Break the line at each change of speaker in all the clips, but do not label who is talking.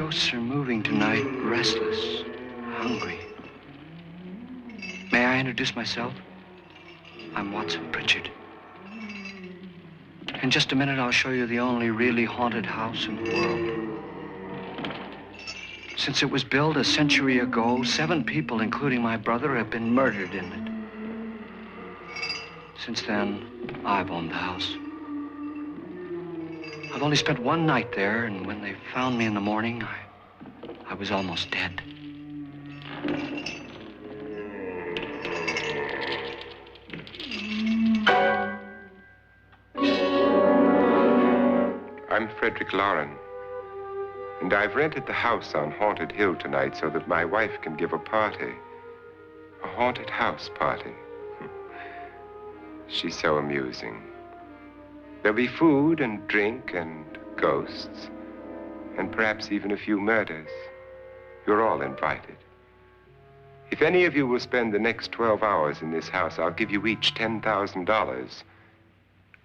ghosts are moving tonight, restless, hungry. May I introduce myself? I'm Watson Pritchard. In just a minute, I'll show you the only really haunted house in the world. Since it was built a century ago, 7 people, including my brother, have been murdered in it. Since then, I've owned the house. I've only spent one night there, and when they found me in the morning, I was almost dead.
I'm Frederick Loren, and I've rented the house on Haunted Hill tonight so that my wife can give a party. A haunted house party. She's so amusing. There'll be food and drink and ghosts, and perhaps even a few murders. You're all invited. If any of you will spend the next 12 hours in this house, I'll give you each $10,000,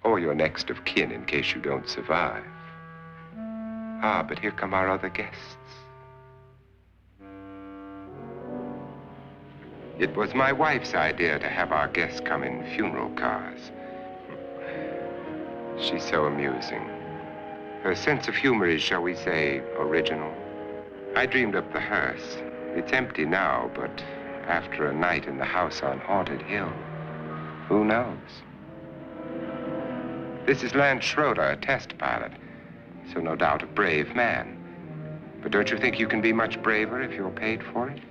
or your next of kin in case you don't survive. Ah, but here come our other guests. It was my wife's idea to have our guests come in funeral cars. She's so amusing. Her sense of humor is, shall we say, original. I dreamed up the hearse. It's empty now, but after a night in the house on Haunted Hill, who knows? This is Lance Schroeder, a test pilot, so no doubt a brave man. But don't you think you can be much braver if you're paid for it?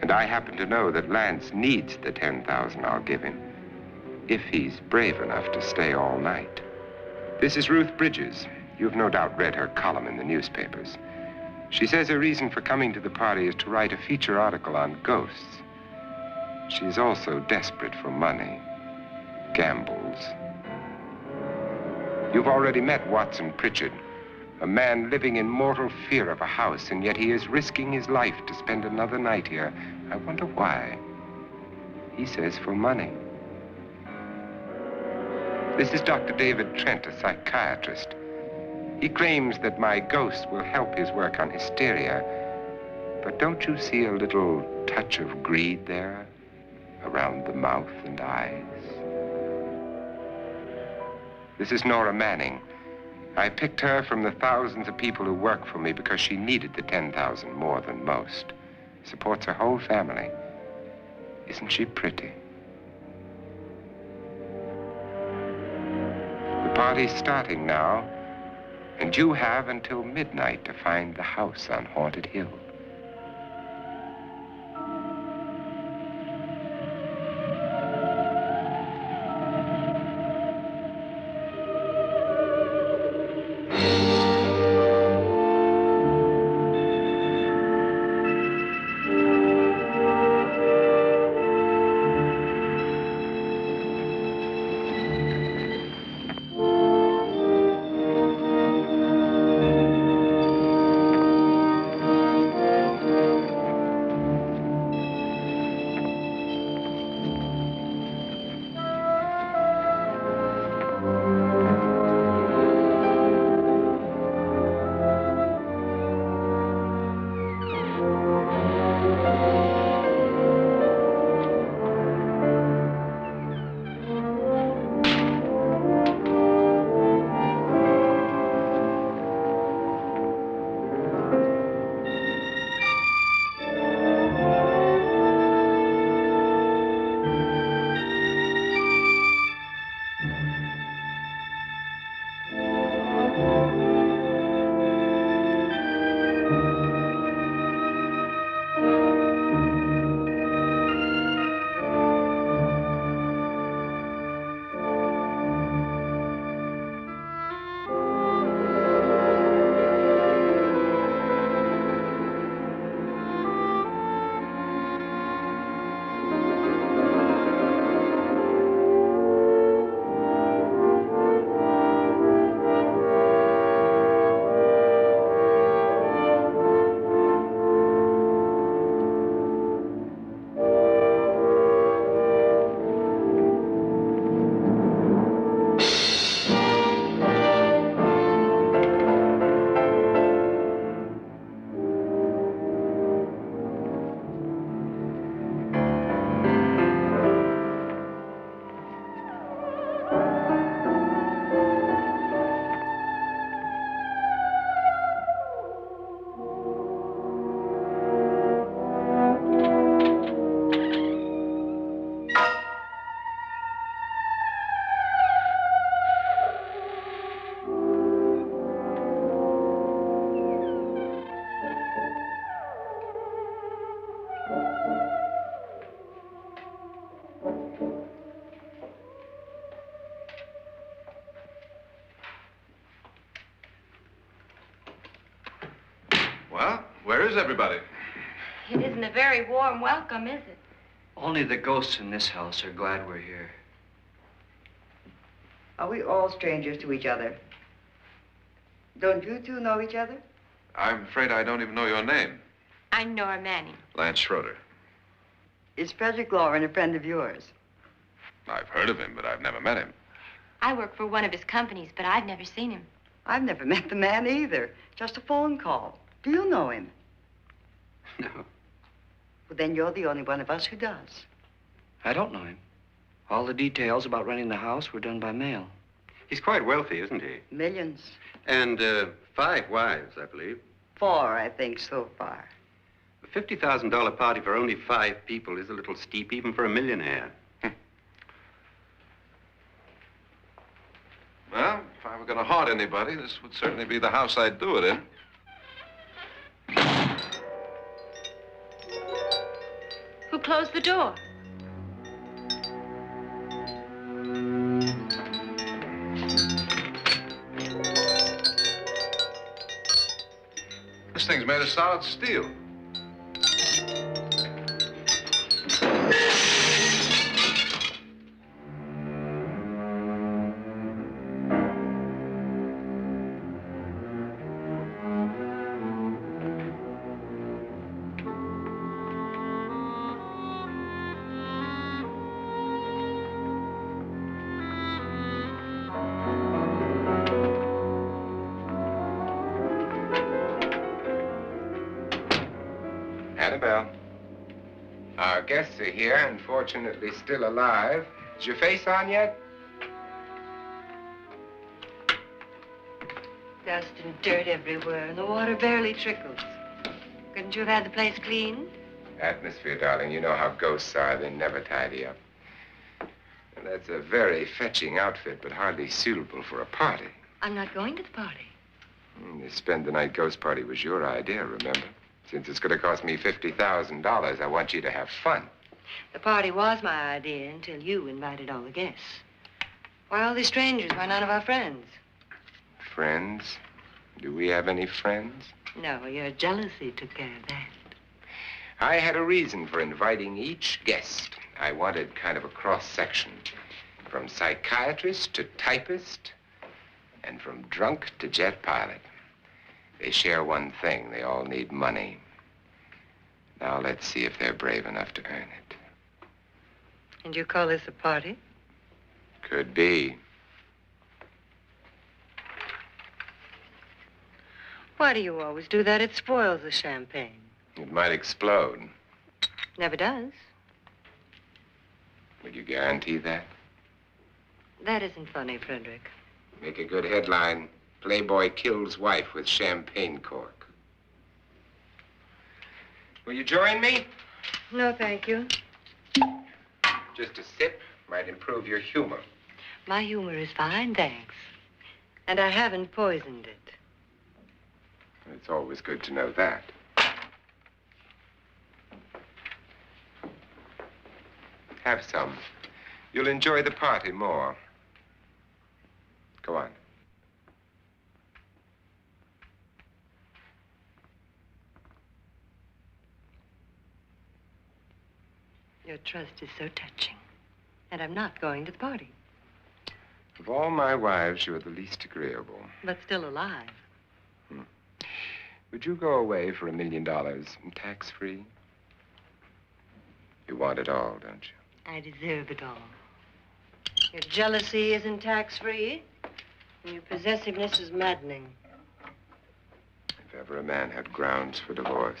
And I happen to know that Lance needs the $10,000 I'll give him, if he's brave enough to stay all night. This is Ruth Bridges. You've no doubt read her column in the newspapers. She says her reason for coming to the party is to write a feature article on ghosts. She's also desperate for money, gambles. You've already met Watson Pritchard, a man living in mortal fear of a house, and yet he is risking his life to spend another night here. I wonder why. He says for money. This is Dr. David Trent, a psychiatrist. He claims that my ghost will help his work on hysteria. But don't you see a little touch of greed there around the mouth and eyes? This is Nora Manning. I picked her from the thousands of people who work for me because she needed the $10,000 more than most. Supports her whole family. Isn't she pretty? The party's starting now, and you have until midnight to find the house on Haunted Hill.
Well, where is everybody?
It isn't a very warm welcome, is it?
Only the ghosts in this house are glad we're here.
Are we all strangers to each other? Don't you two know each other?
I'm afraid I don't even know your name.
I'm Nora Manning.
Lance Schroeder.
Is Frederick Loren a friend of yours?
I've heard of him, but I've never met him.
I work for one of his companies, but I've never seen him.
I've never met the man either. Just a phone call. Do you know him?
No,
Well, then you're the only one of us who does.
I don't know him. All the details about renting the house were done by mail.
He's quite wealthy, isn't he?
Millions.
And 5 wives, I believe.
4, I think, so far.
A $50,000 party for only 5 people is a little steep, even for a millionaire.
Well, if I were going to haunt anybody, this would certainly be the house I'd do it in.
Who closed the door?
This thing's made of solid steel.
Annabelle, our guests are here, unfortunately still alive. Is your face on yet?
Dust and dirt everywhere, and the water barely trickles. Couldn't you have had the place cleaned?
Atmosphere, darling. You know how ghosts are. They never tidy up. And that's a very fetching outfit, but hardly suitable for a party.
I'm not going to the party.
The spend-the-night ghost party was your idea, remember? Since it's going to cost me $50,000, I want you to have fun.
The party was my idea until you invited all the guests. Why all these strangers? Why none of our friends?
Friends? Do we have any friends?
No, your jealousy took care of that.
I had a reason for inviting each guest. I wanted kind of a cross-section. From psychiatrist to typist, and from drunk to jet pilot. They share one thing. They all need money. Now let's see if they're brave enough to earn it.
And you call this a party?
Could be.
Why do you always do that? It spoils the champagne.
It might explode.
Never does.
Would you guarantee that?
That isn't funny, Frederick.
Make a good headline. Playboy kills wife with champagne cork. Will you join me?
No, thank you.
Just a sip might improve your humor.
My humor is fine, thanks. And I haven't poisoned it.
It's always good to know that. Have some. You'll enjoy the party more. Go on.
Your trust is so touching. And I'm not going to the party.
Of all my wives, you're the least agreeable.
But still alive.
Would you go away for $1 million and tax-free? You want it all, don't you?
I deserve it all. Your jealousy isn't tax-free, and your possessiveness is maddening.
If ever a man had grounds for divorce.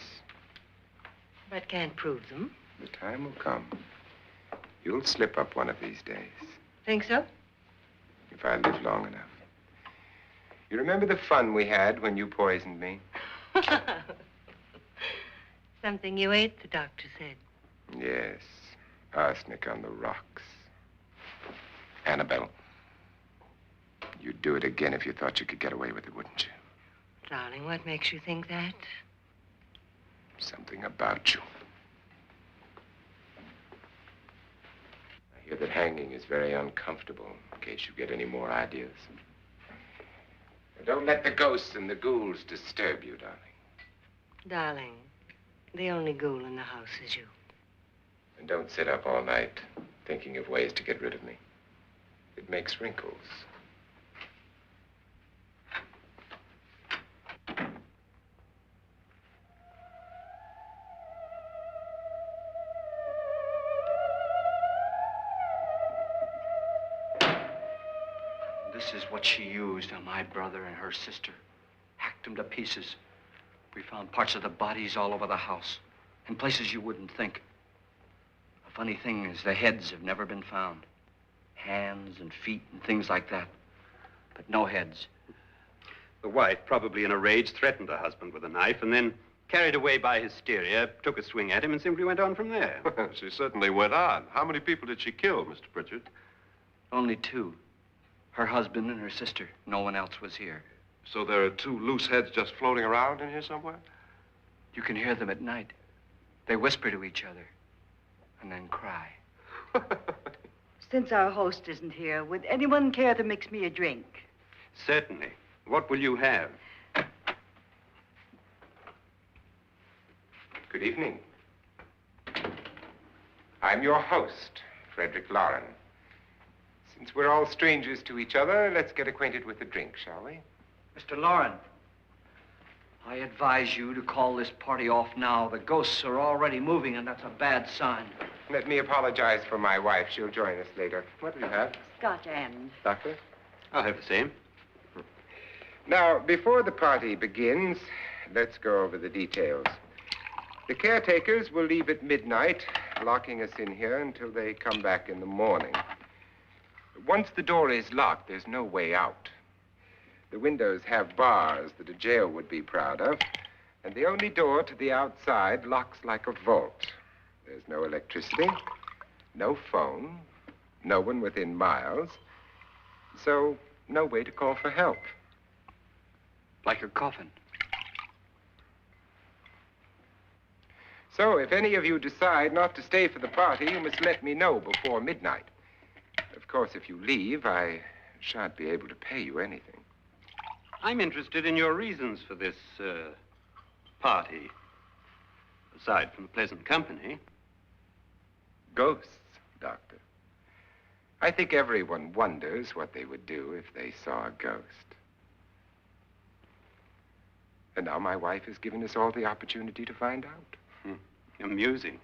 But can't prove them.
The time will come. You'll slip up one of these days.
Think so?
If I live long enough. You remember the fun we had when you poisoned me?
Something you ate, the doctor said.
Yes. Arsenic on the rocks. Annabelle, you'd do it again if you thought you could get away with it, wouldn't you?
Darling, what makes you think that?
Something about you. I hear that hanging is very uncomfortable, in case you get any more ideas. Don't let the ghosts and the ghouls disturb you, darling.
Darling, the only ghoul in the house is you.
And don't sit up all night thinking of ways to get rid of me. It makes wrinkles.
This is what she used on my brother and her sister. Hacked them to pieces. We found parts of the bodies all over the house, in places you wouldn't think. The funny thing is the heads have never been found. Hands and feet and things like that. But no heads.
The wife, probably in a rage, threatened her husband with a knife and then, carried away by hysteria, took a swing at him and simply went on from there.
She certainly went on. How many people did she kill, Mr. Pritchard?
Only two. Her husband and her sister. No one else was here.
So there are two loose heads just floating around in here somewhere?
You can hear them at night. They whisper to each other and then cry.
Since our host isn't here, would anyone care to mix me a drink?
Certainly. What will you have?
Good evening. I'm your host, Frederick Loren. Since we're all strangers to each other, let's get acquainted with a drink, shall we?
Mr. Loren, I advise you to call this party off now. The ghosts are already moving, and that's a bad sign.
Let me apologize for my wife. She'll join us later. What do you have?
Scotch and.
Doctor?
I'll have the same.
Now, before the party begins, let's go over the details. The caretakers will leave at midnight, locking us in here until they come back in the morning. Once the door is locked, there's no way out. The windows have bars that a jail would be proud of, and the only door to the outside locks like a vault. There's no electricity, no phone, no one within miles, so no way to call for help.
Like a coffin.
So if any of you decide not to stay for the party, you must let me know before midnight. Of course, if you leave, I shan't be able to pay you anything.
I'm interested in your reasons for this, party. Aside from the pleasant company.
Ghosts, Doctor. I think everyone wonders what they would do if they saw a ghost. And now my wife has given us all the opportunity to find out.
Amusing.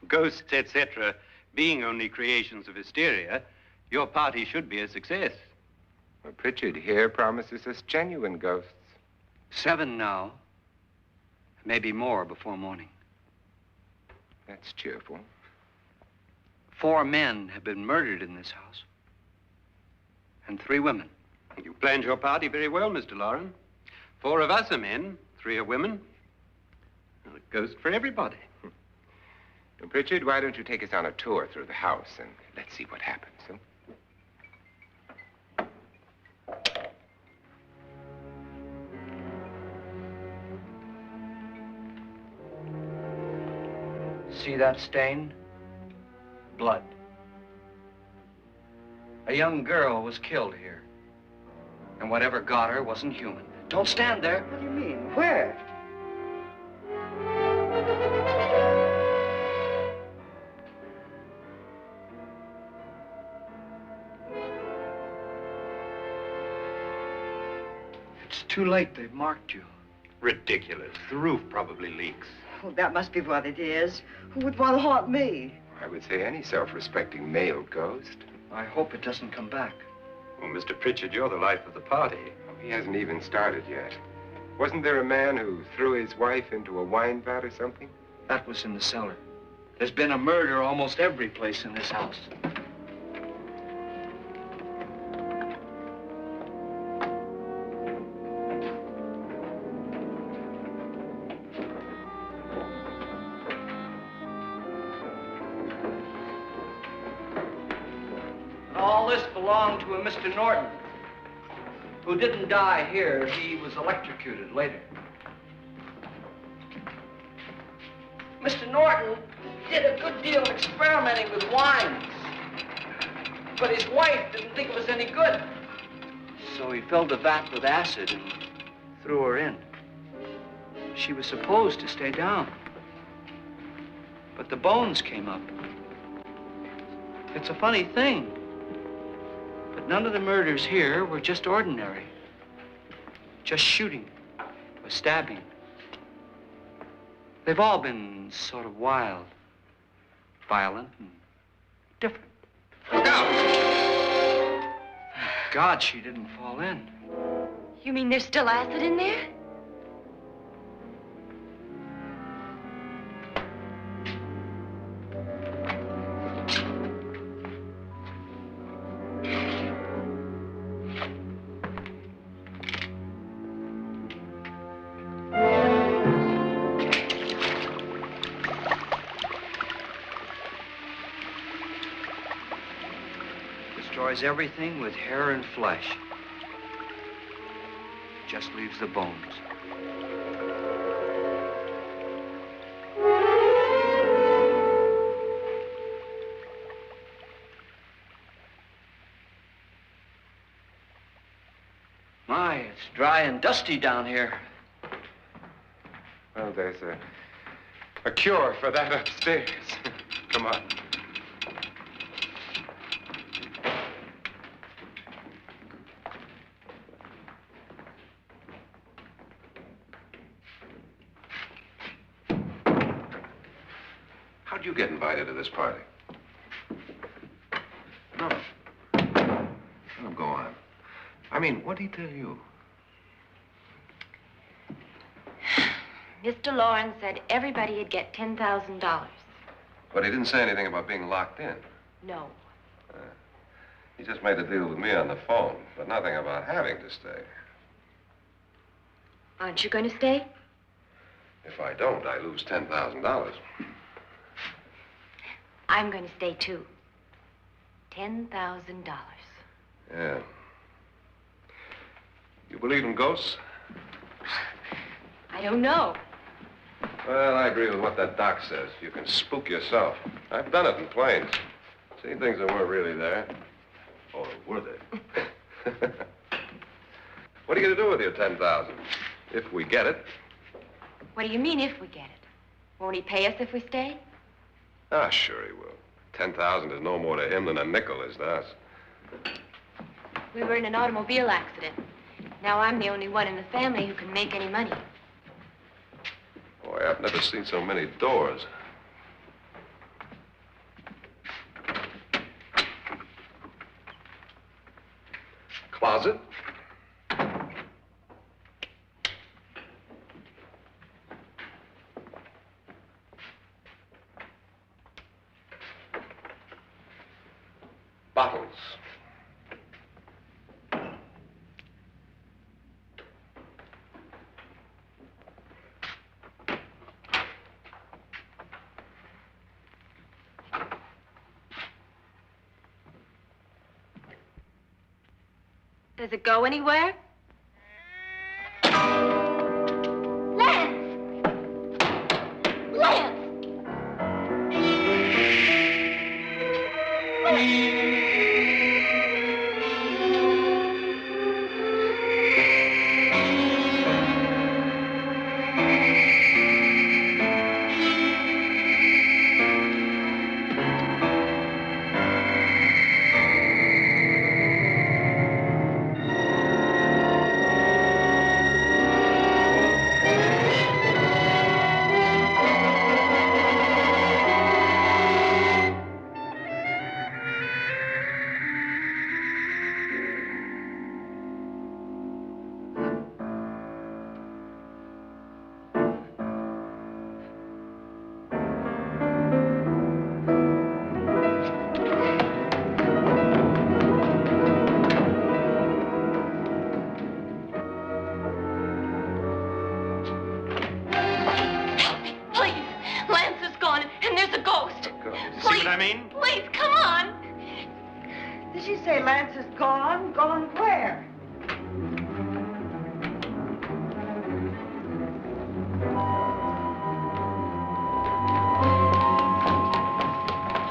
Ghosts, etc., being only creations of hysteria, your party should be a success.
Well, Pritchard here promises us genuine ghosts.
7 now. Maybe more before morning.
That's cheerful.
4 men have been murdered in this house. And 3 women.
You planned your party very well, Mr. Loren. 4 of us are men, 3 are women. Well, a ghost for everybody.
Well, Pritchard, why don't you take us on a tour through the house and let's see what happens, huh?
See that stain? Blood. A young girl was killed here. And whatever got her wasn't human. Don't stand there.
What do you mean? Where?
It's too late. They've marked you.
Ridiculous. The roof probably leaks.
Oh, that must be what it is. Who would want to haunt me?
I would say any self-respecting male ghost.
I hope it doesn't come back.
Well, Mr. Pritchard, you're the life of the party.
Oh, he hasn't even started yet. Wasn't there a man who threw his wife into a wine vat or something?
That was in the cellar. There's been a murder almost every place in this house. All this belonged to a Mr. Norton, who didn't die here. He was electrocuted later. Mr. Norton did a good deal of experimenting with wines, but his wife didn't think it was any good. So he filled the vat with acid and threw her in. She was supposed to stay down. But the bones came up. It's a funny thing. But none of the murders here were just ordinary. Just shooting or stabbing. They've all been sort of wild, violent, and different.
Look out!
Thank God she didn't fall in.
You mean there's still acid in there?
Destroys everything with hair and flesh. Just leaves the bones. My, it's dry and dusty down here.
Well, there's a cure for that upstairs. Come on.
How'd you get invited to this party? No. Oh, go on. I mean, what'd he tell you?
Mr. Loren said everybody'd get $10,000.
But he didn't say anything about being locked in.
No.
He just made a deal with me on the phone, but nothing about having to stay.
Aren't you going to stay?
If I don't, I lose $10,000.
I'm going to stay, too. $10,000.
Yeah. You believe in ghosts?
I don't know.
Well, I agree with what that doc says. You can spook yourself. I've done it in planes. Seen things that weren't really there. Or were they? What are you going to do with your $10,000? If we get it.
What do you mean, if we get it? Won't he pay us if we stay?
Ah, sure he will. 10,000 is no more to him than a nickel is to us.
We were in an automobile accident. Now I'm the only one in the family who can make any money.
Boy, I've never seen so many doors. Closet. Bottles.
Does it go anywhere? Lance! Lance!
Lance is gone? Gone where?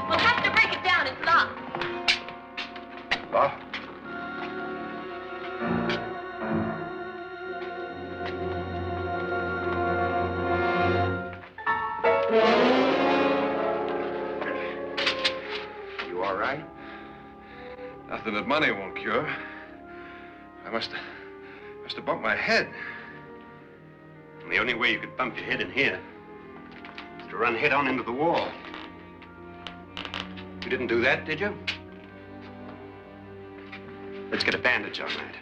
We'll have to break it down. It's locked.
Locked? that money won't cure. I must have bumped my head.
And the only way you could bump your head in here is to run head on into the wall. You didn't do that, did you? Let's get a bandage on that.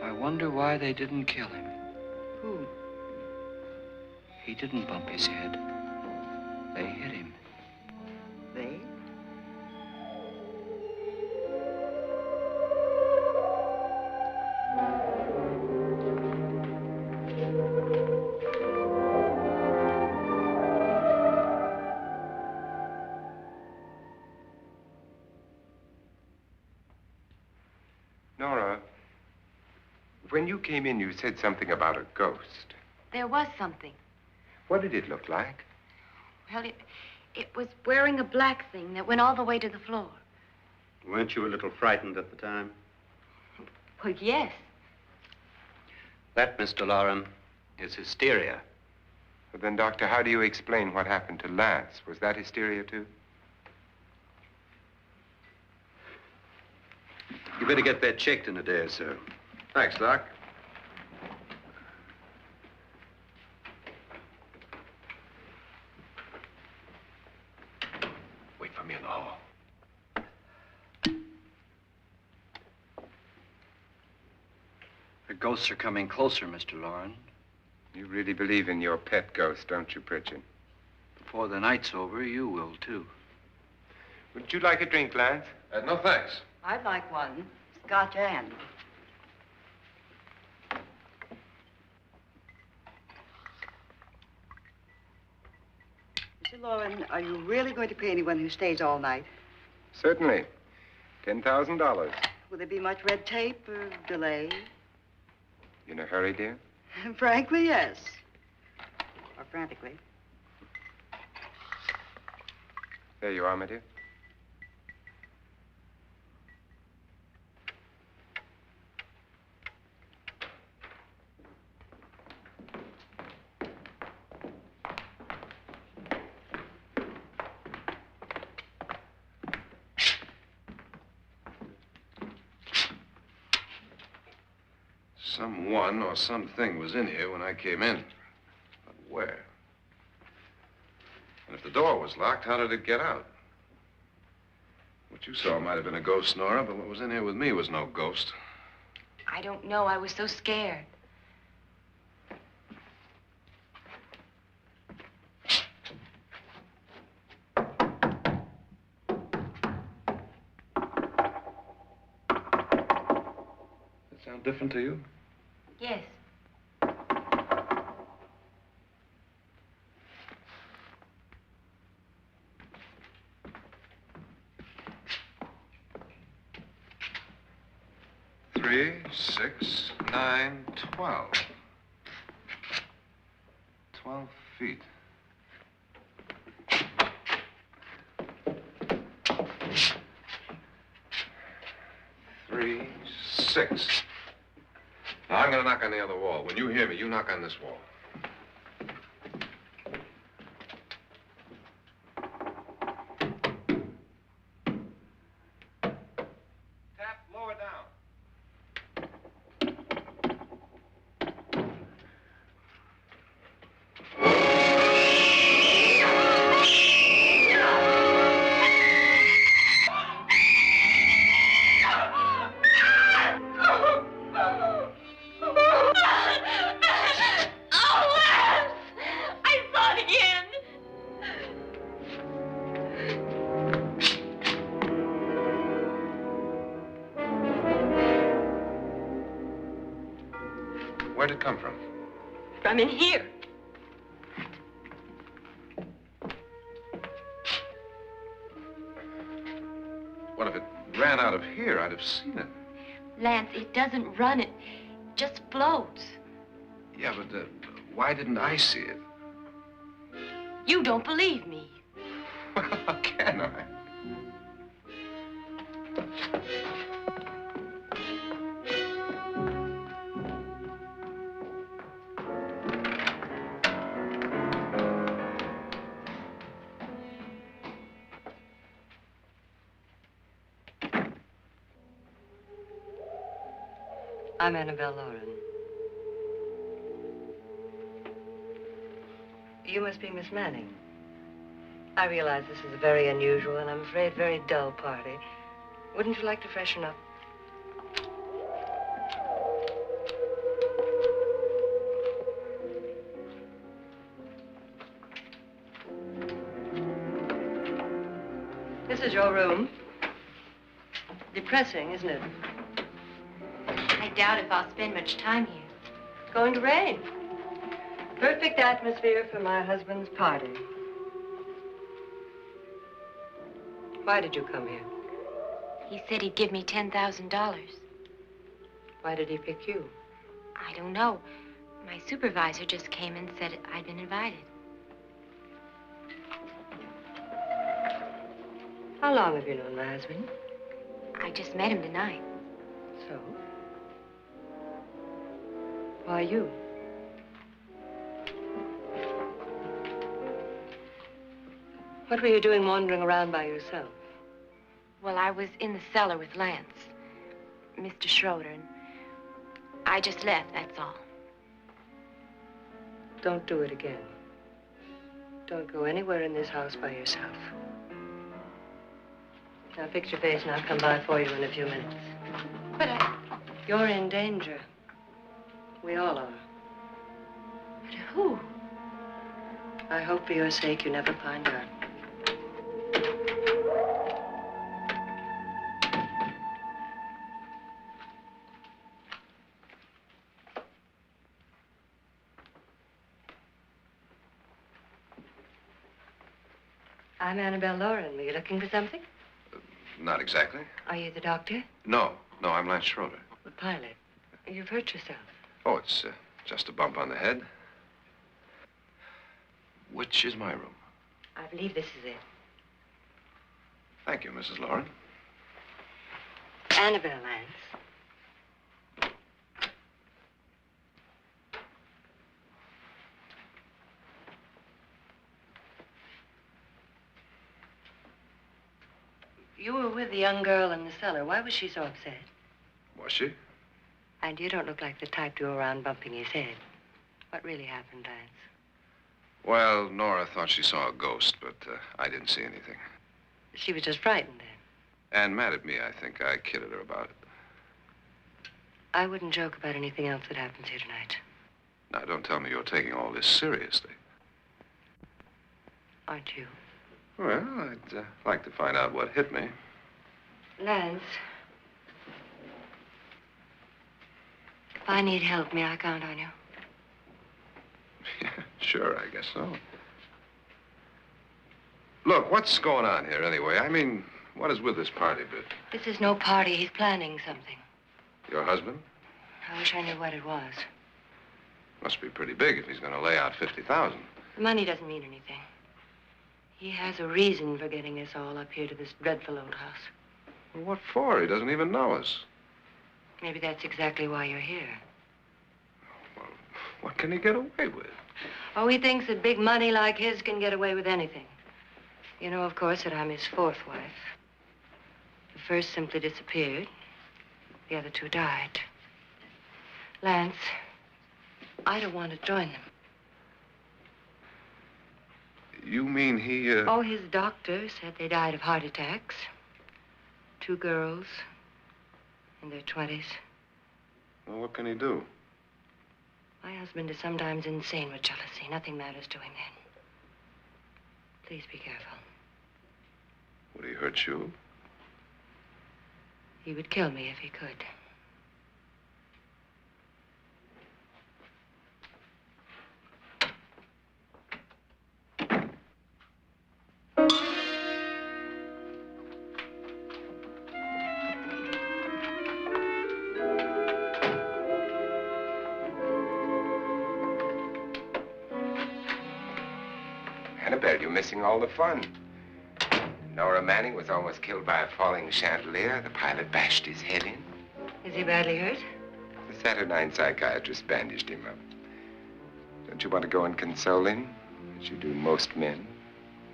I wonder why they didn't kill him.
Who?
He didn't bump his head. They hit him.
They?
Nora, when you came in, you said something about a ghost.
There was something.
What did it look like?
Well, it was wearing a black thing that went all the way to the floor.
Weren't you a little frightened at the time?
Well, yes.
That, Mr. Loren, is hysteria.
Well, then, Doctor, how do you explain what happened to Lance? Was that hysteria, too?
You better get that checked in a day or so.
Thanks, Doc.
Wait for me in the hall.
The ghosts are coming closer, Mr. Loren.
You really believe in your pet ghost, don't you, Pritchard?
Before the night's over, you will, too.
Would you like a drink, Lance?
No, thanks.
I'd like one. Scotch and. Mr. Loren, are you really going to pay anyone who stays all night?
Certainly. $10,000.
Will there be much red tape or delay?
You in a hurry, dear?
Frankly, yes. Or frantically.
There you are, my dear.
Someone or something was in here when I came in. But where? And if the door was locked, how did it get out? What you saw might have been a ghost, Nora, but what was in here with me was no ghost.
I don't know. I was so scared.
Does that sound different to you?
Yes.
Three, 6, 9, 12. 12 feet. Three, 6. Now, I'm going to knock on the other wall. When you hear me, you knock on this wall. Tap lower down. Where'd it come from?
From in here.
What if it ran out of here? I'd have seen it.
Lance, it doesn't run. It just floats.
Yeah, but why didn't I see it?
You don't believe me.
Well, how can I?
I'm Annabelle Loren. You must be Miss Manning. I realize this is a very unusual and I'm afraid very dull party. Wouldn't you like to freshen up? This is your room. Depressing, isn't it?
I doubt if I'll spend much time here.
It's going to rain. Perfect atmosphere for my husband's party. Why did you come here?
He said he'd give me $10,000.
Why did he pick you?
I don't know. My supervisor just came and said I'd been invited.
How long have you known my husband?
I just met him tonight.
So? Why you? What were you doing wandering around by yourself?
Well, I was in the cellar with Lance, Mr. Schroeder, and I just left, that's all.
Don't do it again. Don't go anywhere in this house by yourself. Now fix your face and I'll come by for you in a few minutes.
But
You're in danger. We all are.
But who?
I hope for your sake you never find out. I'm Annabelle Loren. Were you looking for something?
Not exactly.
Are you the doctor?
No, I'm Lance Schroeder.
The pilot. You've hurt yourself.
Oh, it's just a bump on the head. Which is my room?
I believe this is it.
Thank you, Mrs. Loren.
Annabelle, Lance. You were with the young girl in the cellar. Why was she so upset?
Was she?
And you don't look like the type to go around bumping his head. What really happened, Lance?
Well, Nora thought she saw a ghost, but I didn't see anything.
She was just frightened then.
And mad at me, I think. I kidded her about it.
I wouldn't joke about anything else that happens here tonight.
Now, don't tell me you're taking all this seriously.
Aren't you?
Well, I'd like to find out what hit me.
Lance. If I need help, may I count on you?
Yeah, sure, I guess so. Look, what's going on here anyway? I mean, what is with this party bit?
This is no party. He's planning something.
Your husband?
I wish I knew what it was.
Must be pretty big if he's going to lay out 50,000.
The money doesn't mean anything. He has a reason for getting us all up here to this dreadful old house.
Well, what for? He doesn't even know us.
Maybe that's exactly why you're here.
Well, what can he get away with?
Oh, he thinks that big money like his can get away with anything. You know, of course, that I'm his fourth wife. The first simply disappeared. The other two died. Lance, I don't want to join them.
You mean he,
Oh, his doctor said they died of heart attacks. 2 girls in their 20s.
Well, what can he do?
My husband is sometimes insane with jealousy. Nothing matters to him then. Please be careful.
Would he hurt you?
He would kill me if he could.
Annabelle, you're missing all the fun. Nora Manning was almost killed by a falling chandelier. The pilot bashed his head in.
Is he badly hurt?
The Saturnine psychiatrist bandaged him up. Don't you want to go and console him, as you do most men,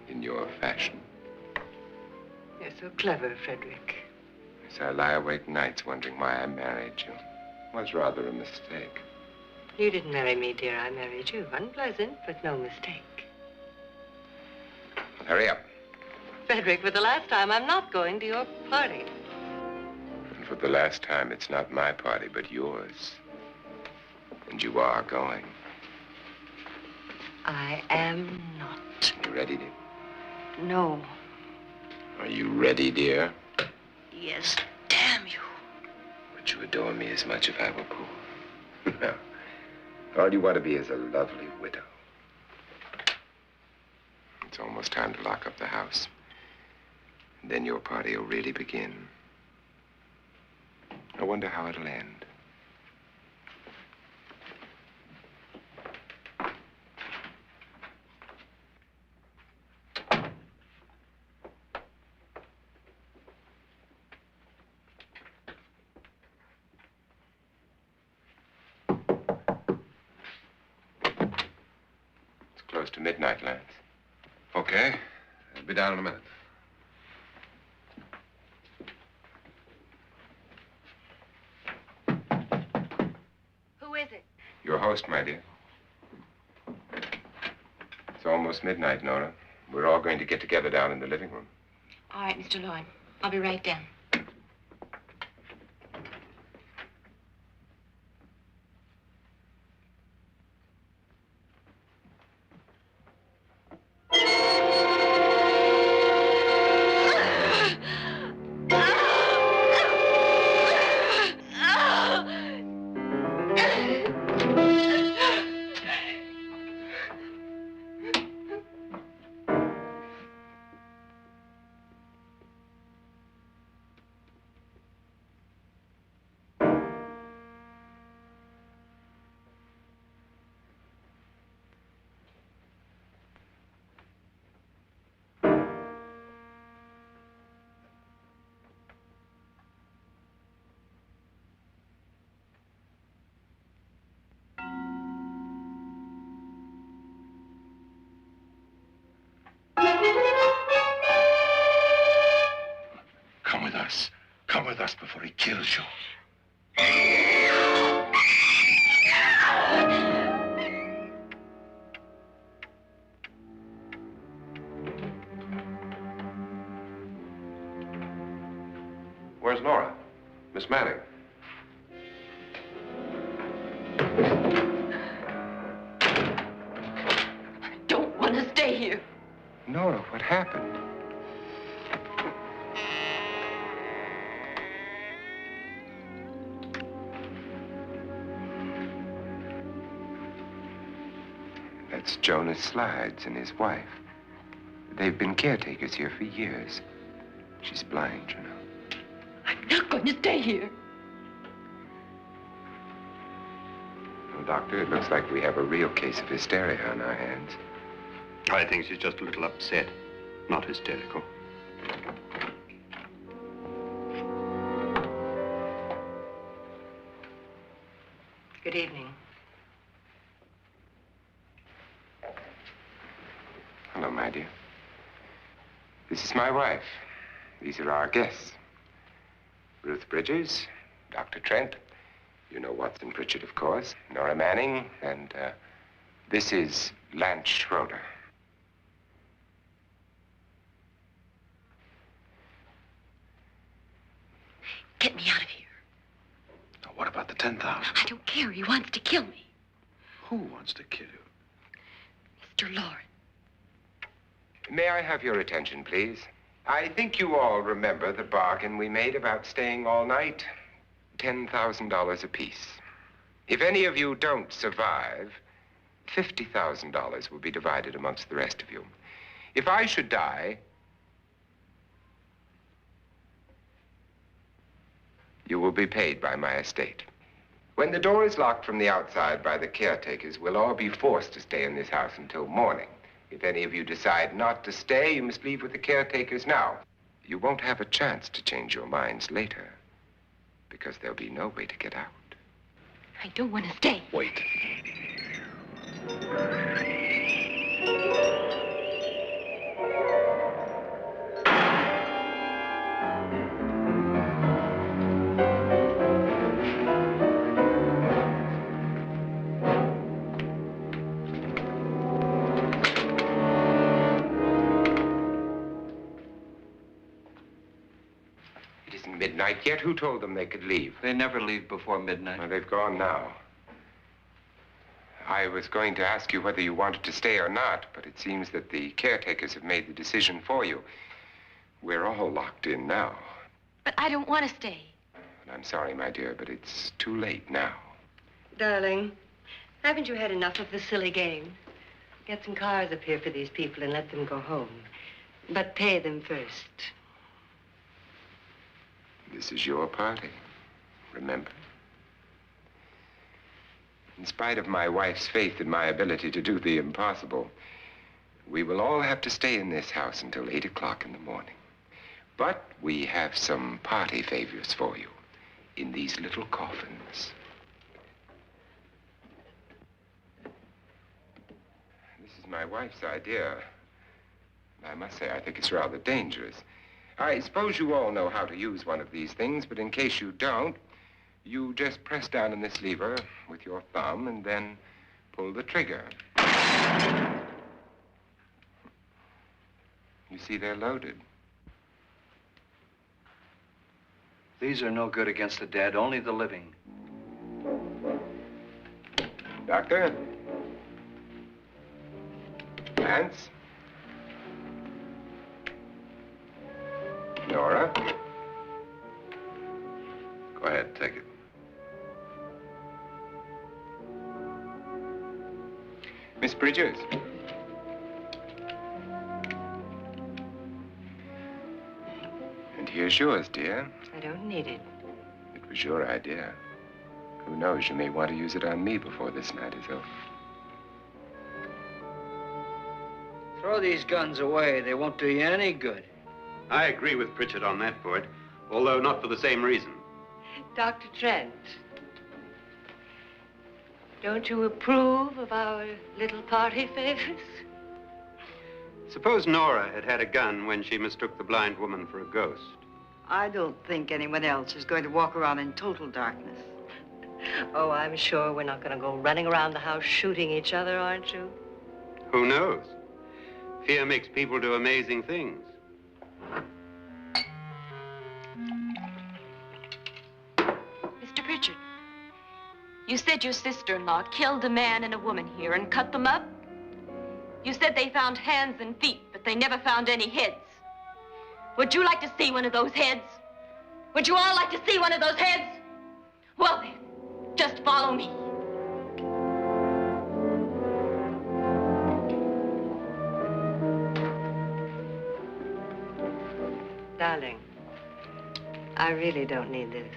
in your fashion?
You're so clever, Frederick.
Yes, I lie awake nights wondering why I married you. was rather a mistake.
You didn't marry me, dear. I married you. Unpleasant, but no mistake.
Hurry up.
Frederick, for the last time, I'm not going to your party.
And for the last time, it's not my party, but yours. And you are going.
I am not.
You ready, dear?
No.
Are you ready, dear?
Yes, damn you.
Would you adore me as much if I were poor? No. All you want to be is a lovely widow. It's almost time to lock up the house. And then your party will really begin. I wonder how it'll end. It's close to midnight, Lance.
Okay. I'll be down in a minute.
Who is it?
Your host, my dear. It's almost midnight, Nora. We're all going to get together down in the living room.
All right, Mr. Loren. I'll be right down.
Come with us before he kills you.
Where's Nora? Miss Manning.
I don't want to stay here.
Nora, what happened? That's Jonas Slides and his wife. They've been caretakers here for years. She's blind, you know.
I'm not going to stay here.
Well, Doctor, it looks like we have a real case of hysteria on our hands.
I think she's just a little upset, not hysterical.
Good evening.
Hello, my dear. This is my wife. These are our guests. Ruth Bridges, Dr. Trent. You know Watson Pritchard, of course. Nora Manning, and this is Lance Schroeder.
Get me out of here.
Now, what about the 10,000?
I don't care. He wants to kill me.
Who wants to kill you?
Mr. Loren.
May I have your attention, please? I think you all remember the bargain we made about staying all night. $10,000 apiece. If any of you don't survive, $50,000 will be divided amongst the rest of you. If I should die, you will be paid by my estate. When the door is locked from the outside by the caretakers, we'll all be forced to stay in this house until morning. If any of you decide not to stay, you must leave with the caretakers now. You won't have a chance to change your minds later, because there'll be no way to get out.
I don't want to stay.
Wait.
isn't midnight yet. Who told them they could leave?
They never leave before midnight.
Well, they've gone now. I was going to ask you whether you wanted to stay or not, but it seems that the caretakers have made the decision for you. We're all locked in now.
But I don't want to stay.
And I'm sorry, my dear, but it's too late now.
Darling, haven't you had enough of the silly game? Get some cars up here for these people and let them go home. But pay them first.
This is your party, remember? In spite of my wife's faith in my ability to do the impossible, we will all have to stay in this house until 8 o'clock in the morning. But we have some party favors for you in these little coffins. This is my wife's idea. I must say, I think it's rather dangerous. I suppose you all know how to use one of these things, but in case you don't, you just press down on this lever with your thumb and then pull the trigger. You see, they're loaded.
These are no good against the dead, only the living.
Doctor? Lance? Nora?
Go ahead, take it.
Miss Bridges? And here's yours, dear.
I don't need it.
It was your idea. Who knows, you may want to use it on me before this night is over.
Throw these guns away. They won't do you any good.
I agree with Pritchard on that point, although not for the same reason.
Dr. Trent, don't you approve of our little party favors?
Suppose Nora had had a gun when she mistook the blind woman for a ghost.
I don't think anyone else is going to walk around in total darkness.
Oh, I'm sure we're not going to go running around the house shooting each other, aren't you?
Who knows? Fear makes people do amazing things.
Mr. Pritchard, you said your sister-in-law killed a man and a woman here and cut them up? You said they found hands and feet, but they never found any heads. Would you like to see one of those heads? Would you all like to see one of those heads? Well then, just follow me.
Darling, I really don't need this.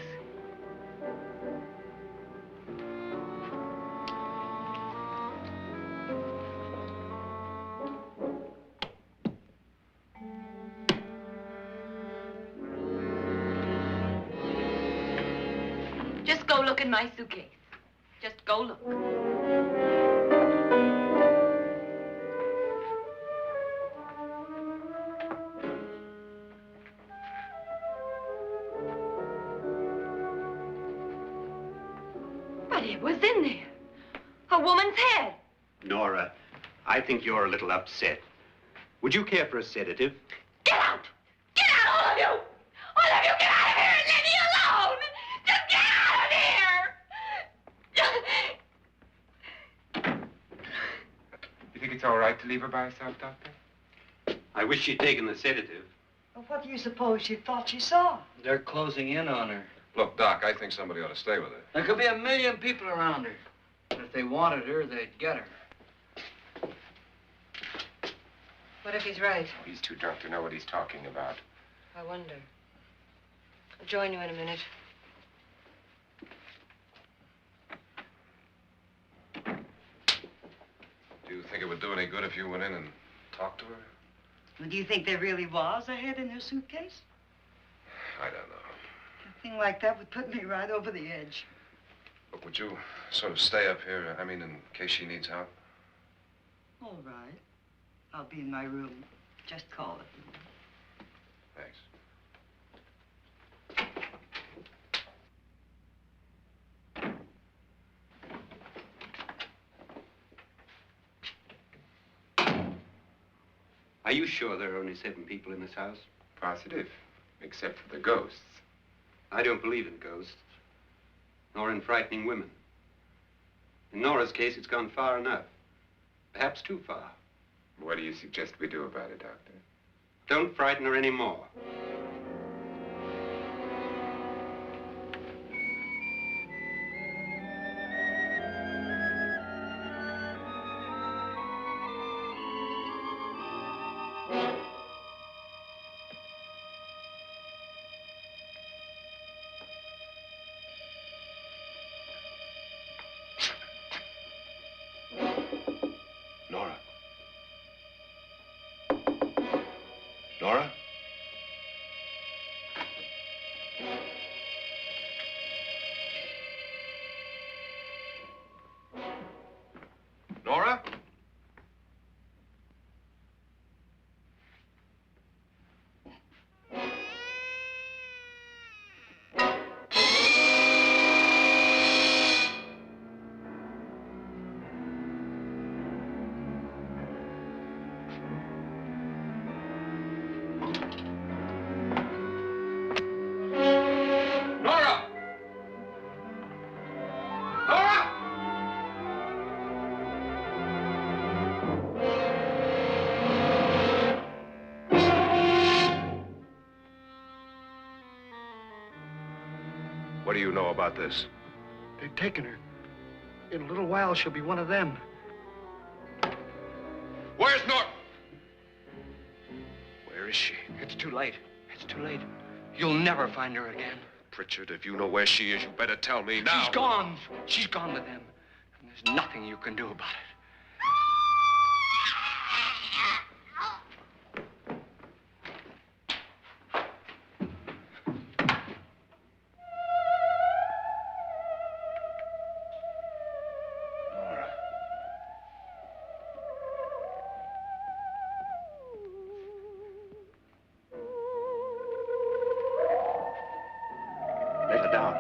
Just go look in my suitcase. Just go look. But it was in there. A woman's head.
Nora, I think you're a little upset. Would you care for a sedative?
Get out! Get out, all of you! All of you, get out of here and leave me alone! Just get out of here!
You think it's all right to leave her by herself, Doctor?
I wish she'd taken the sedative.
Well, what do you suppose she thought she saw?
They're closing in on her.
Look, Doc, I think somebody ought to stay with her.
There could be 1 million people around her. And if they wanted her, they'd get her.
What if he's right?
He's too drunk to know what he's talking about.
I wonder. I'll join you in a minute.
Do you think it would do any good if you went in and talked to her?
Well, do you think there really was a head in her suitcase?
I don't know.
A thing like that would put me right over the edge.
But would you sort of stay up here, I mean, in case she needs help?
All right. I'll be in my room. Just call it.
Thanks.
Are you sure there are only 7 people in this house?
Positive, except for the ghosts.
I don't believe in ghosts, nor in frightening women. In Nora's case, it's gone far enough. Perhaps too far.
What do you suggest we do about it, Doctor?
Don't frighten her anymore.
Nora? Nora? Nora? What do you know about this?
They've taken her. In a little while, she'll be one of them.
Where's Nora? Where is she?
It's too late. It's too late. You'll never find her again.
Pritchard, if you know where she is, you better tell me now.
She's gone. She's gone with them. And there's nothing you can do about it.
Let her down.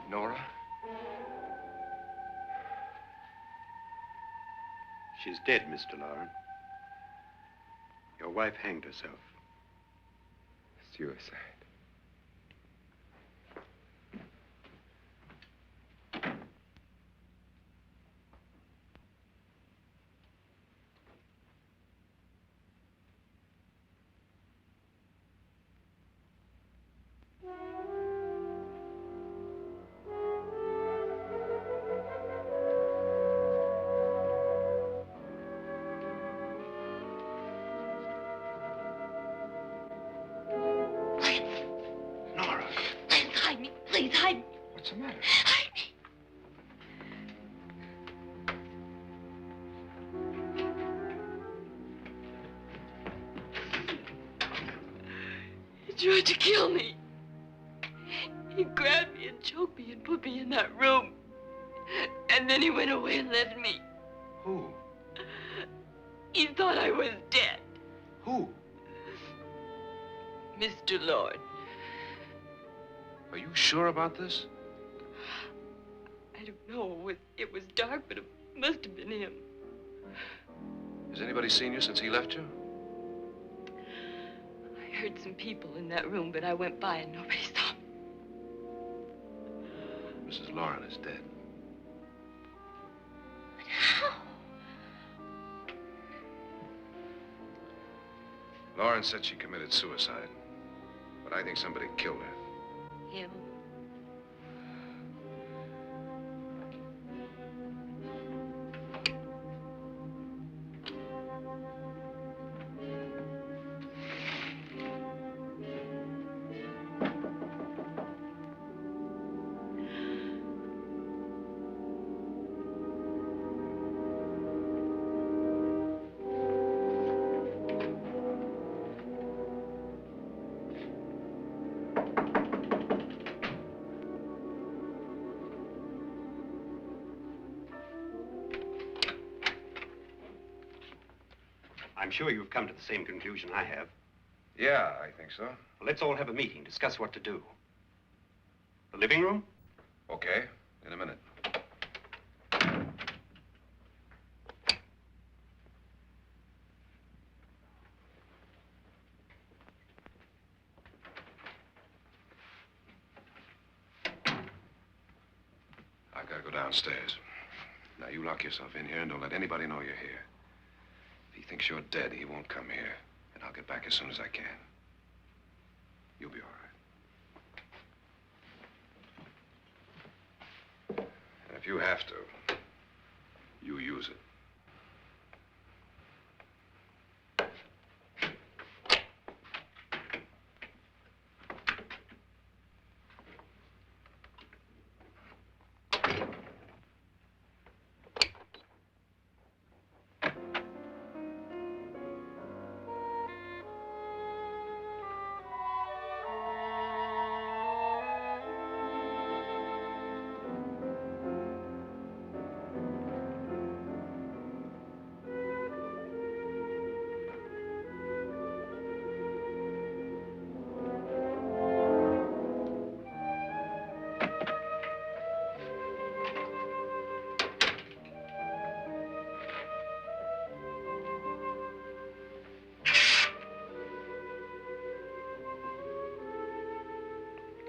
Nora?
She's dead, Mr. Loren. Your wife hanged herself.
Suicide.
Please, hide me.
What's the matter?
Hide me. He tried to kill me. He grabbed me and choked me and put me in that room. And then he went away and left me.
Who?
He thought I was dead.
Who?
Mr. Lord.
Are you sure about this?
I don't know. It was dark, but it must have been him.
Has anybody seen you since he left you?
I heard some people in that room, but I went by and nobody saw me.
Mrs. Loren is dead.
But how?
Loren said she committed suicide, but I think somebody killed her.
Him?
I'm sure you've come to the same conclusion I have.
Yeah, I think so.
Well, let's all have a meeting, discuss what to do. The living room?
Okay, in a minute. I've got to go downstairs. Now, you lock yourself in here and don't let anybody know you're here. If he thinks you're dead, he won't come here. And I'll get back as soon as I can. You'll be all right. And if you have to, you use it.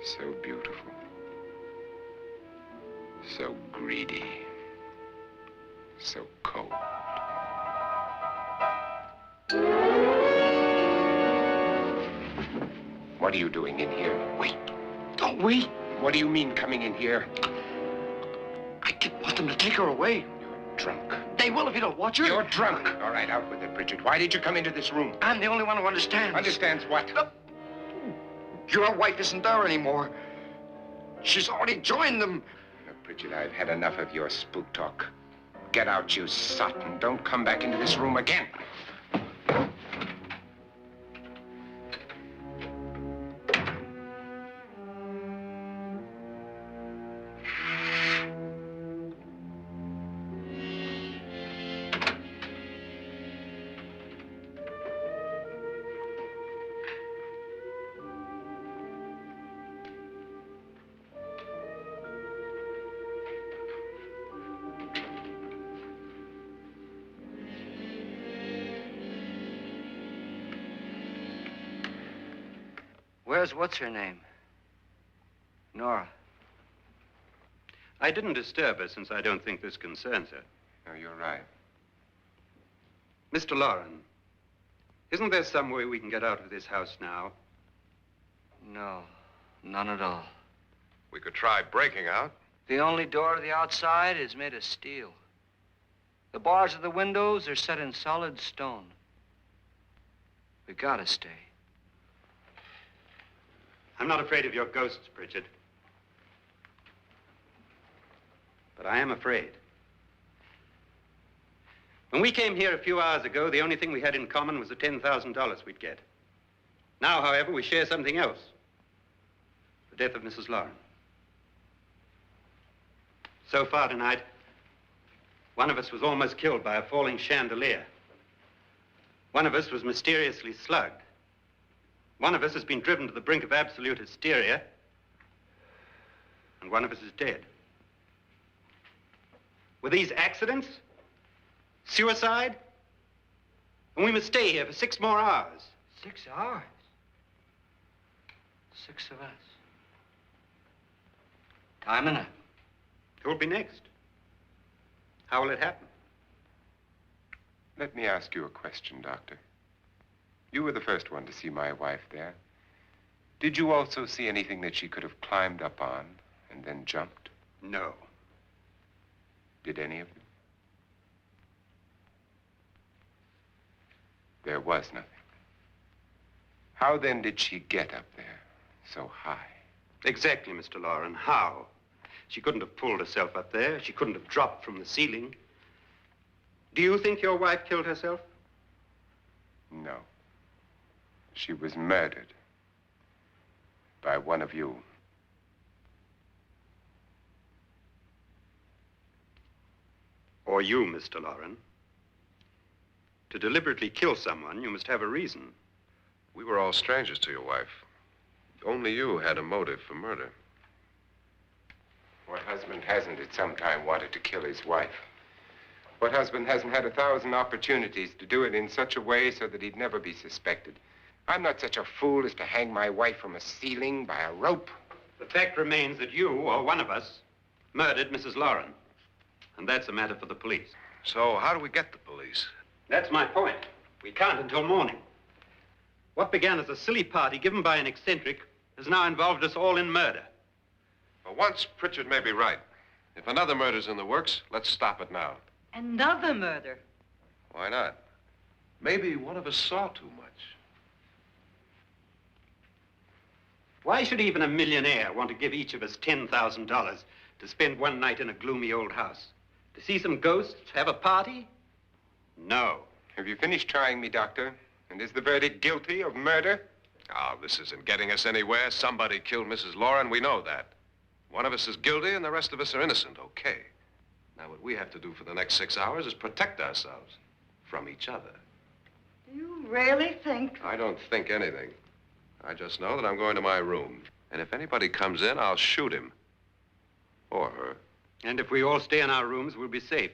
So beautiful. So greedy. So cold.
What are you doing in here?
Wait. Don't wait.
What do you mean coming in here?
I didn't want them to take her away.
You're drunk.
They will if you don't watch her.
You're drunk. All right, out with it, Bridget. Why did you come into this room?
I'm the only one who understands.
Understands what?
Your wife isn't there anymore. She's already joined them.
Look, Bridget, I've had enough of your spook talk. Get out, you sot, and don't come back into this room again.
Where's what's-her-name? Nora.
I didn't disturb her since I don't think this concerns her.
No, you're right.
Mr. Loren, isn't there some way we can get out of this house now?
No, none at all.
We could try breaking out.
The only door to the outside is made of steel. The bars of the windows are set in solid stone. We gotta stay.
I'm not afraid of your ghosts, Bridget. But I am afraid. When we came here a few hours ago, the only thing we had in common was the $10,000 we'd get. Now, however, we share something else. The death of Mrs. Loren. So far tonight, one of us was almost killed by a falling chandelier. One of us was mysteriously slugged. One of us has been driven to the brink of absolute hysteria, and one of us is dead. Were these accidents? Suicide? And we must stay here for 6 more hours.
6 hours? 6 of us. Time enough.
Who'll be next? How will it happen?
Let me ask you a question, Doctor. You were the first one to see my wife there. Did you also see anything that she could have climbed up on and then jumped?
No.
Did any of you? There was nothing. How then did she get up there so high?
Exactly, Mr. Loren. How? She couldn't have pulled herself up there. She couldn't have dropped from the ceiling. Do you think your wife killed herself?
No. She was murdered by one of you.
Or you, Mr. Loren. To deliberately kill someone, you must have a reason.
We were all strangers to your wife. Only you had a motive for murder.
What husband hasn't at some time wanted to kill his wife? What husband hasn't had 1,000 opportunities to do it in such a way so that he'd never be suspected? I'm not such a fool as to hang my wife from a ceiling by a rope.
The fact remains that you, or one of us, murdered Mrs. Loren. And that's a matter for the police.
So how do we get the police?
That's my point. We can't until morning. What began as a silly party given by an eccentric has now involved us all in murder.
For once, Pritchard may be right. If another murder's in the works, let's stop it now.
Another murder?
Why not? Maybe one of us saw too much.
Why should even a millionaire want to give each of us $10,000 to spend one night in a gloomy old house? To see some ghosts, have a party? No.
Have you finished trying me, Doctor? And is the verdict guilty of murder?
Oh, this isn't getting us anywhere. Somebody killed Mrs. Loren. We know that. One of us is guilty and the rest of us are innocent, okay. Now, what we have to do for the next 6 hours is protect ourselves from each other.
Do you really think?
I don't think anything. I just know that I'm going to my room. And if anybody comes in, I'll shoot him. Or her.
And if we all stay in our rooms, we'll be safe.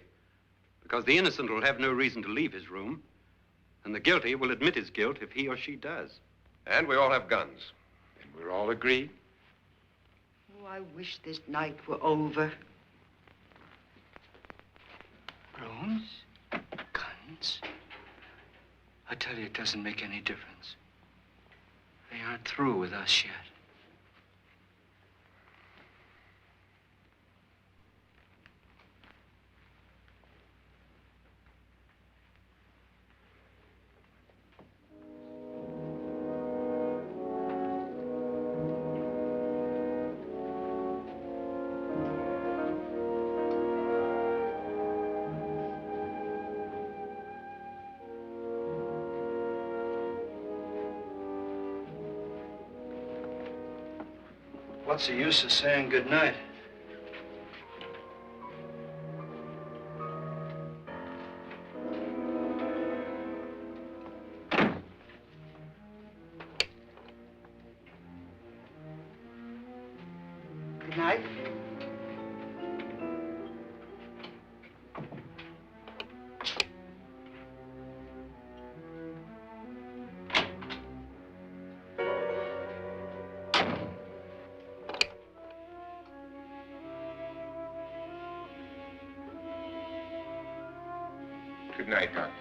Because the innocent will have no reason to leave his room. And the guilty will admit his guilt if he or she does.
And we all have guns.
And we're all agreed?
Oh, I wish this night were over.
Rooms? Guns? I tell you, it doesn't make any difference. They aren't through with us yet. What's the use of saying goodnight?
Good night.
Good night, Doctor.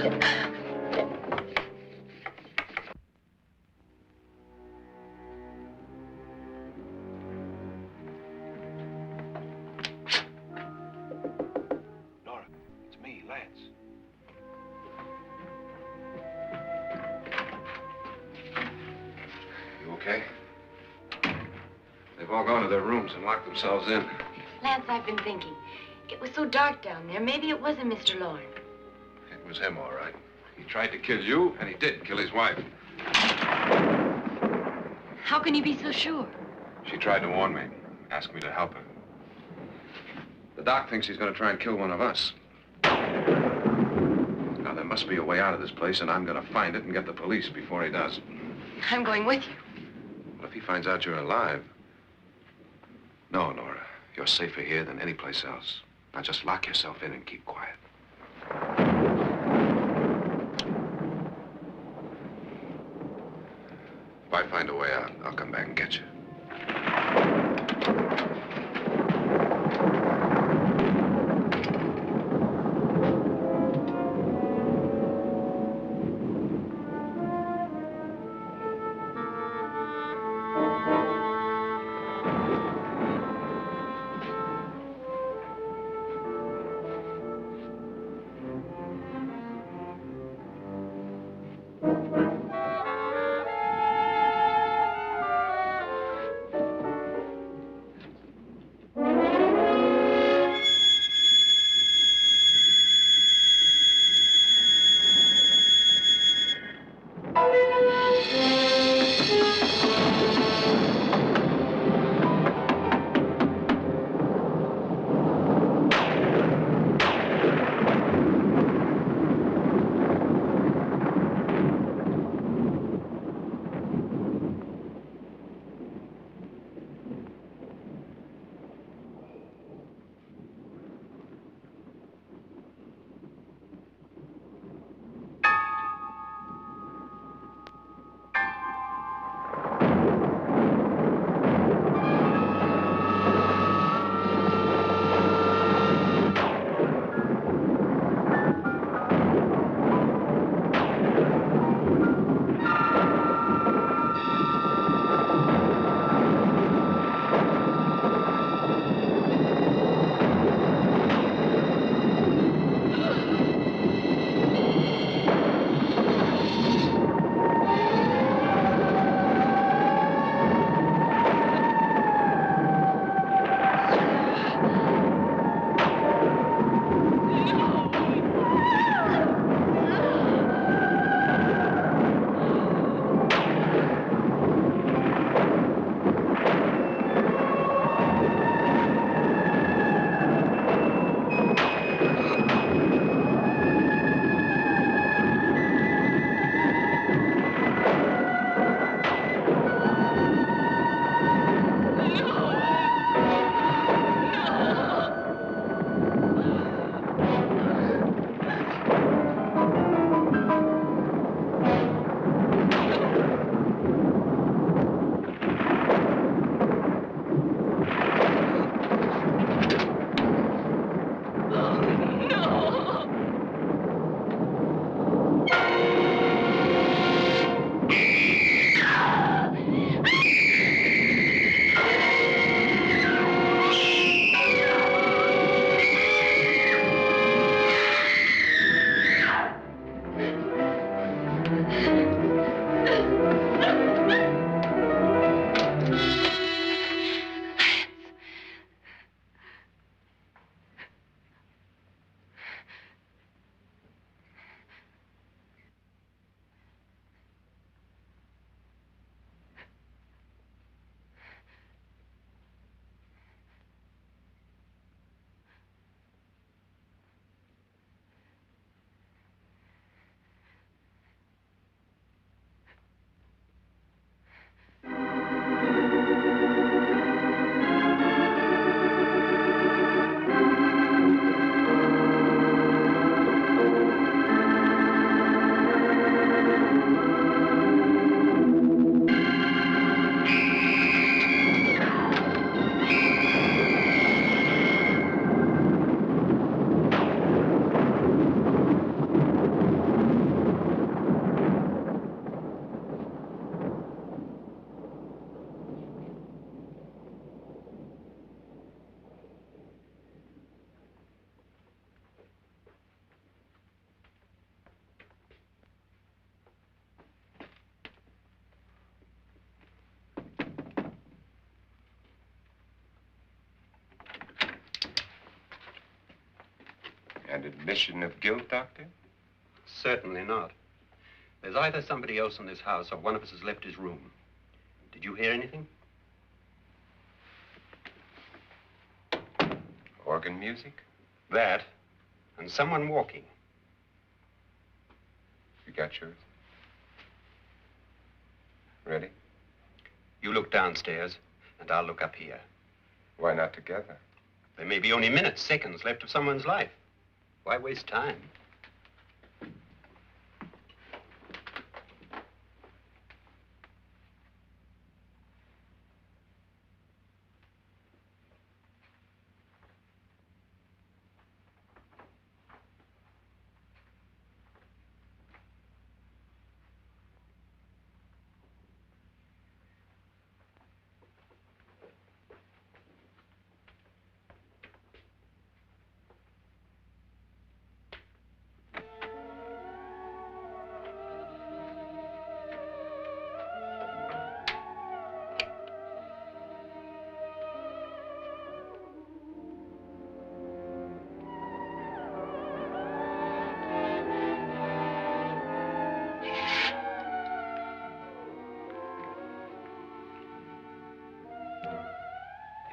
Nora, it's me, Lance.
You okay? They've all gone to their rooms and locked themselves in.
Lance, I've been thinking. It was so dark down there. Maybe it wasn't Mr. Loren.
It was him, all right.
He tried to kill you, and he did kill his wife.
How can you be so sure?
She tried to warn me, asked me to help her. The doc thinks he's going to try and kill one of us. Now, there must be a way out of this place, and I'm going to find it and get the police before he does.
I'm going with you.
Well, if he finds out you're alive... No, Nora. You're safer here than any place else. Now, just lock yourself in and keep quiet. If I find a way out, I'll come back and get you.
An admission of guilt, Doctor?
Certainly not. There's either somebody else in this house or one of us has left his room. Did you hear anything?
Organ music?
That, and someone walking.
You got yours? Ready?
You look downstairs, and I'll look up here.
Why not together?
There may be only minutes, seconds left of someone's life. Why waste time?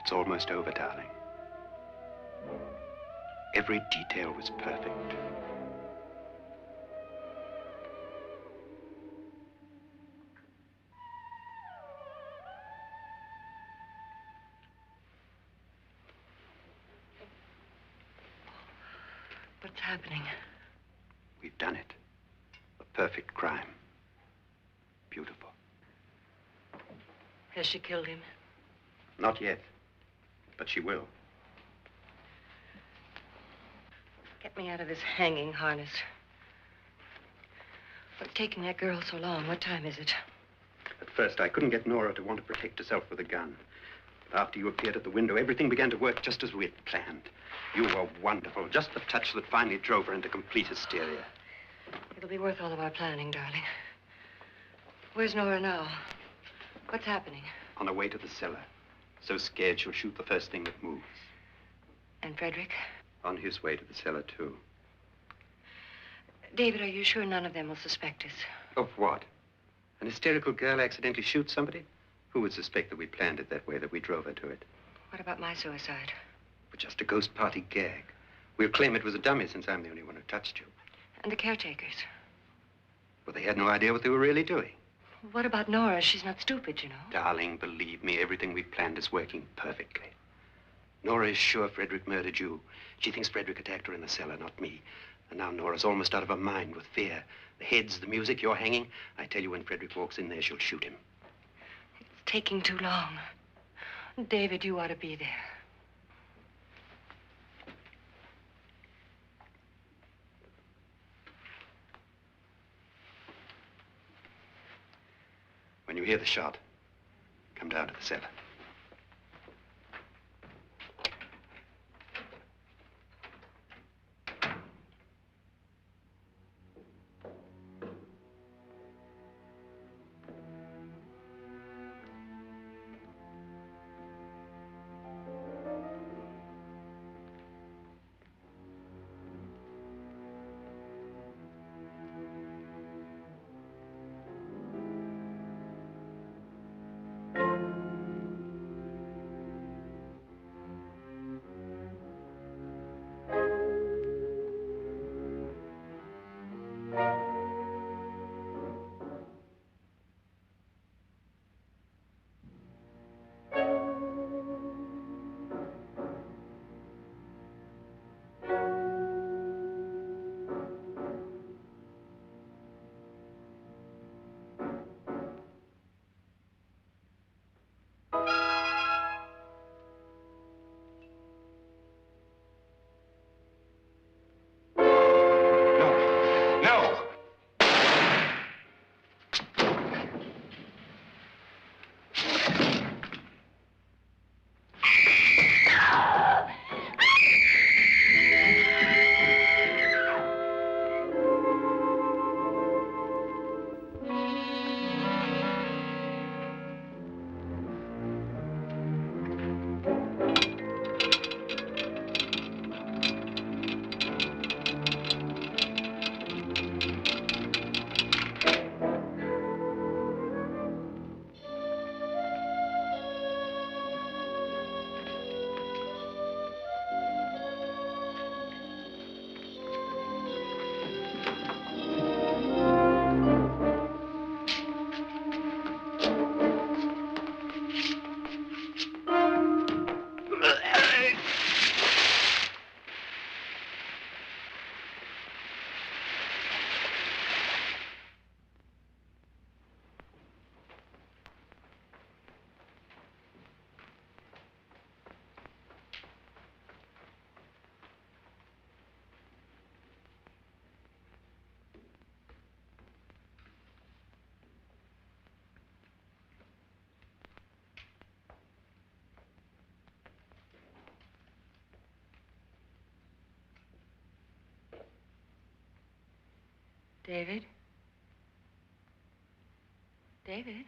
It's almost over, darling. Every detail was perfect.
What's happening?
We've done it. A perfect crime. Beautiful.
Has she killed him?
Not yet, but she will.
Get me out of this hanging harness. What's taking that girl so long? What time is it?
At first, I couldn't get Nora to want to protect herself with a gun. But after you appeared at the window, everything began to work just as we had planned. You were wonderful. Just the touch that finally drove her into complete hysteria.
It'll be worth all of our planning, darling. Where's Nora now? What's happening?
On her way to the cellar. So scared she'll shoot the first thing that moves.
And Frederick?
On his way to the cellar, too.
David, are you sure none of them will suspect us?
Of what? An hysterical girl accidentally shoots somebody? Who would suspect that we planned it that way, that we drove her to it?
What about my suicide?
But just a ghost party gag. We'll claim it was a dummy since I'm the only one who touched you.
And the caretakers?
Well, they had no idea what they were really doing.
What about Nora? She's not stupid, you know.
Darling, believe me, everything we planned is working perfectly. Nora is sure Frederick murdered you. She thinks Frederick attacked her in the cellar, not me. And now Nora's almost out of her mind with fear. The heads, the music, you're hanging. I tell you, when Frederick walks in there, she'll shoot him.
It's taking too long. David, you ought to be there.
When you hear the shot, come down to the cellar.
David? David?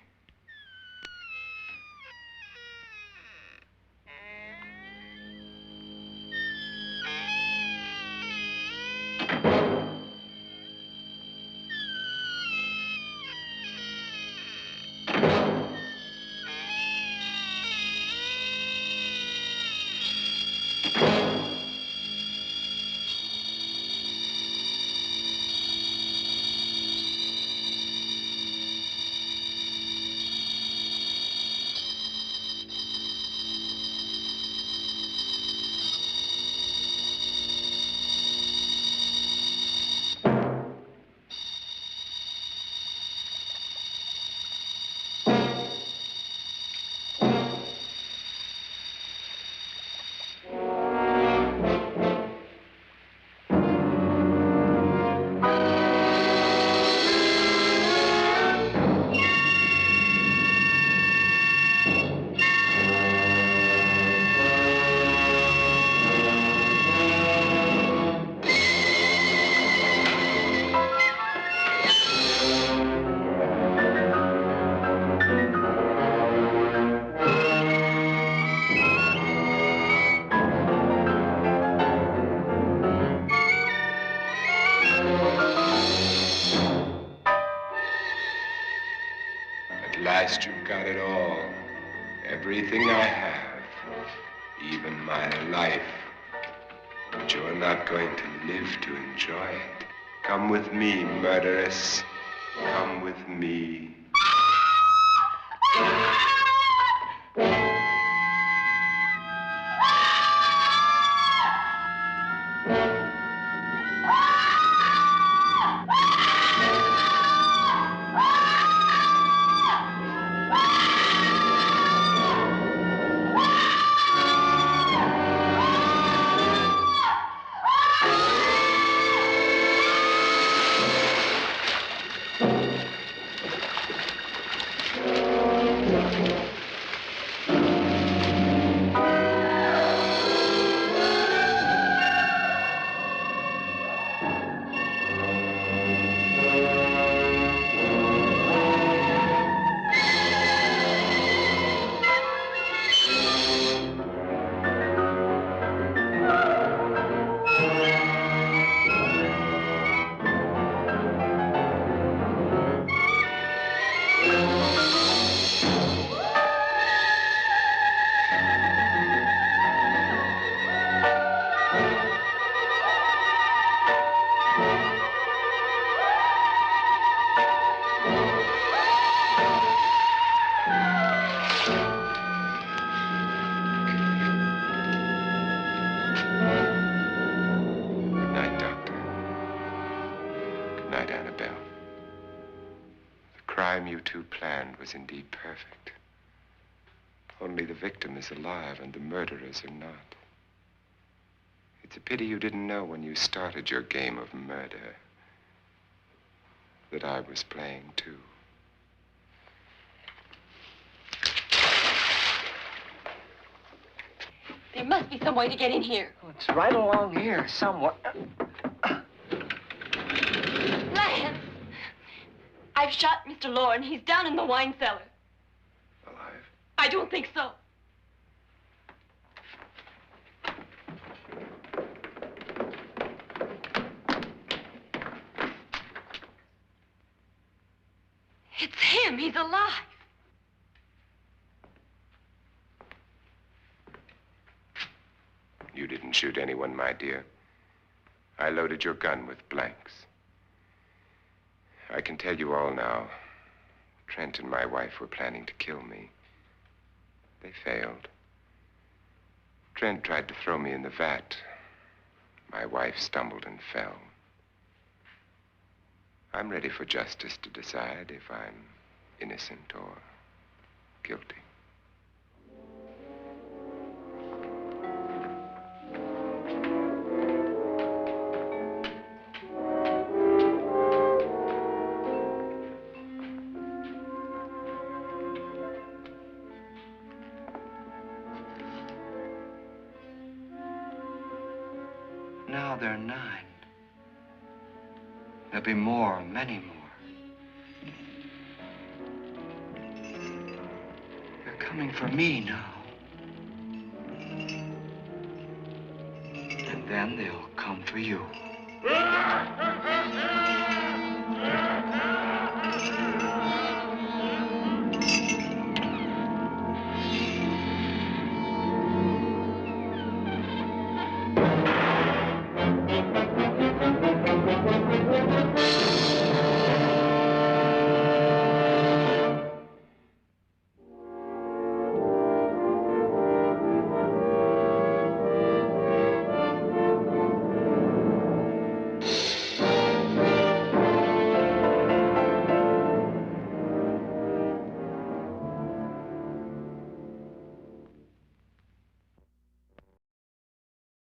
You've got it all. Everything I have. Even my life. But you're not going to live to enjoy it. Come with me, murderess. Come with me. Annabelle. The crime you two planned was indeed perfect. Only the victim is alive and the murderers are not. It's a pity you didn't know when you started your game of murder that I was playing too.
There must be some way to get in here.
Oh, it's right along here somewhere.
Lance! I've shot Mr. Loren. He's down in the wine cellar.
Alive?
I don't think so. It's him. He's alive.
You didn't shoot anyone, my dear. I loaded your gun with blanks. I can tell you all now. Trent and my wife were planning to kill me. They failed. Trent tried to throw me in the vat. My wife stumbled and fell. I'm ready for justice to decide if I'm innocent or guilty.
Now they're 9. There'll be more, many more. They're coming for me now. And then they'll come for you.